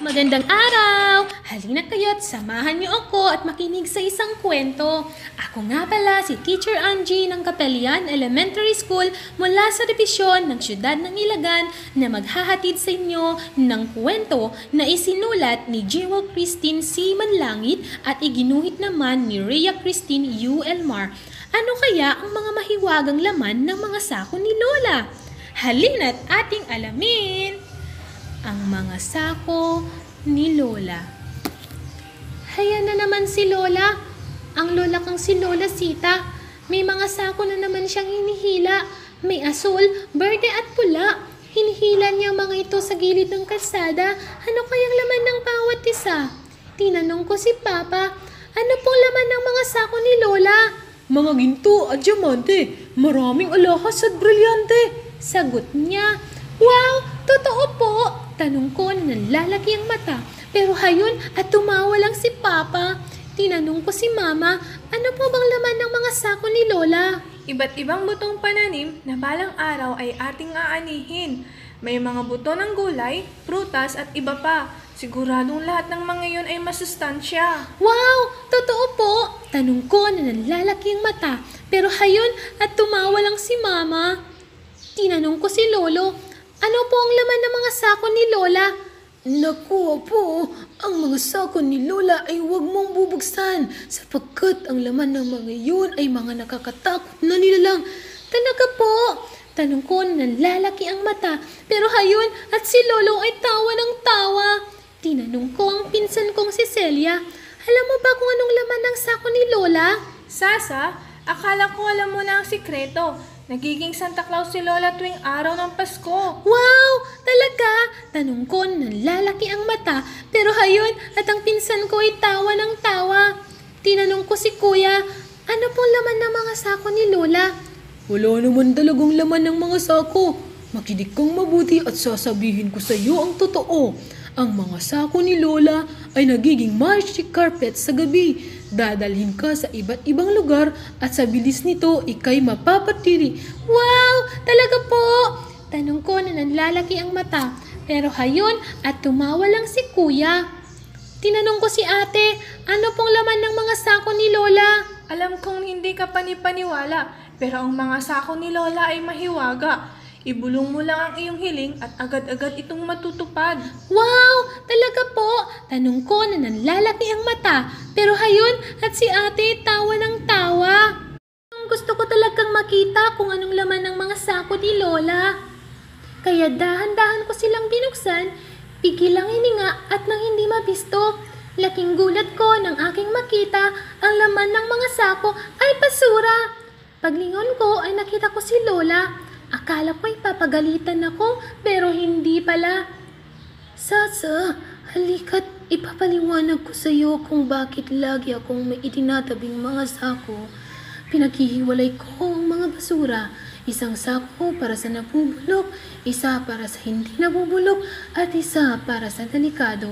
Magandang araw! Halina kayo't samahan niyo ako at makinig sa isang kwento. Ako nga pala si Teacher Angie ng Capelian Elementary School mula sa divisyon ng Siyudad ng Ilagan na maghahatid sa inyo ng kwento na isinulat ni Jewel Christine C. Manlangit at iginuhit naman ni Rhea Christine U. Elmar. Ano kaya ang mga mahiwagang laman ng mga sako ni Lola? Halina't ating alamin! Ang mga sako ni Lola. Haya na naman si Lola. Ang lola kang si Lola Sita. May mga sako na naman siyang hinihila. May asul, berde at pula. Hinihila niya mga ito sa gilid ng kalsada. Ano kayang laman ng bawat isa? Tinanong ko si Papa, ano pong laman ng mga sako ni Lola? Mga ginto at diamante. Maraming alahas at brilyante. Sagot niya. Wow! Totoo po! Tanong ko na nalalaki ang mata. Pero hayon at tumawa lang si Papa. Tinanong ko si Mama, ano po bang laman ng mga sako ni Lola? Iba't ibang butong pananim na balang araw ay ating aanihin. May mga buto ng gulay, prutas at iba pa. Siguradong lahat ng mga iyon ay masustansya. Wow! Totoo po! Tanong ko na nalalaki ang mata. Pero hayon at tumawa lang si Mama. Tinanong ko si Lolo, ano po ang laman ng mga sako ni Lola? Naku po, ang mga sako ni Lola ay huwag mong bubuksan sapagkat ang laman ng mga iyon ay mga nakakatakot na nilalang. Talaga po? Tanong ko na nalalaki ang mata pero hayon at si Lolo ay tawa ng tawa. Tinanong ko ang pinsan kong si Celia, alam mo ba kung anong laman ng sako ni Lola? Sasa, akala ko alam mo na ang sikreto. Nagiging Santa Claus si Lola tuwing araw ng Pasko. Wow! Talaga? Tanong ko na lalaki ang mata pero hayon at ang pinsan ko ay tawa ng tawa. Tinanong ko si Kuya, ano pong laman ng mga sako ni Lola? Wala naman talagang laman ng mga sako. Makinig kang mabuti at sasabihin ko sa iyo ang totoo. Ang mga sako ni Lola ay nagiging magic carpet sa gabi. Dadalhin ka sa iba't ibang lugar at sa bilis nito ikay mapapatiri. Wow! Talaga po! Tanong ko na nanlalaki ang mata. Pero hayon at tumawa lang si Kuya. Tinanong ko si Ate, ano pong laman ng mga sako ni Lola? Alam kong hindi ka panipaniwala, pero ang mga sako ni Lola ay mahiwaga. Ibulong mo lang ang iyong hiling at agad-agad itong matutupad. Wow! Talaga po! Tanong ko na nanlalaki ang mata. Pero hayon at si Ate tawa ng tawa. Gusto ko talagang makita kung anong laman ng mga sako ni Lola. Kaya dahan-dahan ko silang binuksan, pigilang hininga at nang hindi mabisto. Laking gulat ko nang aking makita ang laman ng mga sako ay basura. Paglingon ko ay nakita ko si Lola. Akala ko ay papagalitan ako, pero hindi pala. Sasa, halika't ipapaliwanag ko sa iyo kung bakit lagi akong may itinatabing mga sako. Pinaghihiwalay ko ang mga basura. Isang sako para sa nabubulok, isa para sa hindi nabubulok, at isa para sa delikado.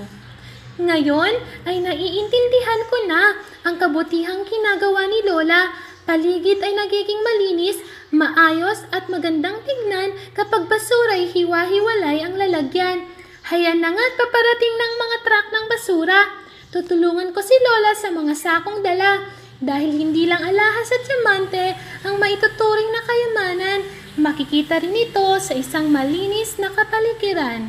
Ngayon ay naiintindihan ko na ang kabutihang ginagawa ni Lola. Paligid ay nagiging malinis, maayos at magandang tignan kapag basura ay hiwa-hiwalay ang lalagyan. Hayan na nga't paparating ng mga truck ng basura. Tutulungan ko si Lola sa mga sakong dala. Dahil hindi lang alahas at diamante ang maituturing na kayamanan, makikita rin ito sa isang malinis na kapaligiran.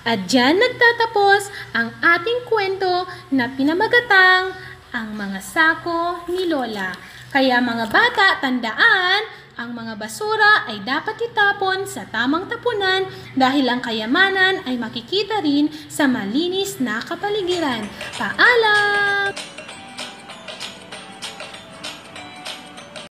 At diyan nagtatapos ang ating kwento na pinamagatang ang mga sako ni Lola. Kaya mga bata, tandaan, ang mga basura ay dapat itapon sa tamang tapunan dahil ang kayamanan ay makikita rin sa malinis na kapaligiran. Paalam!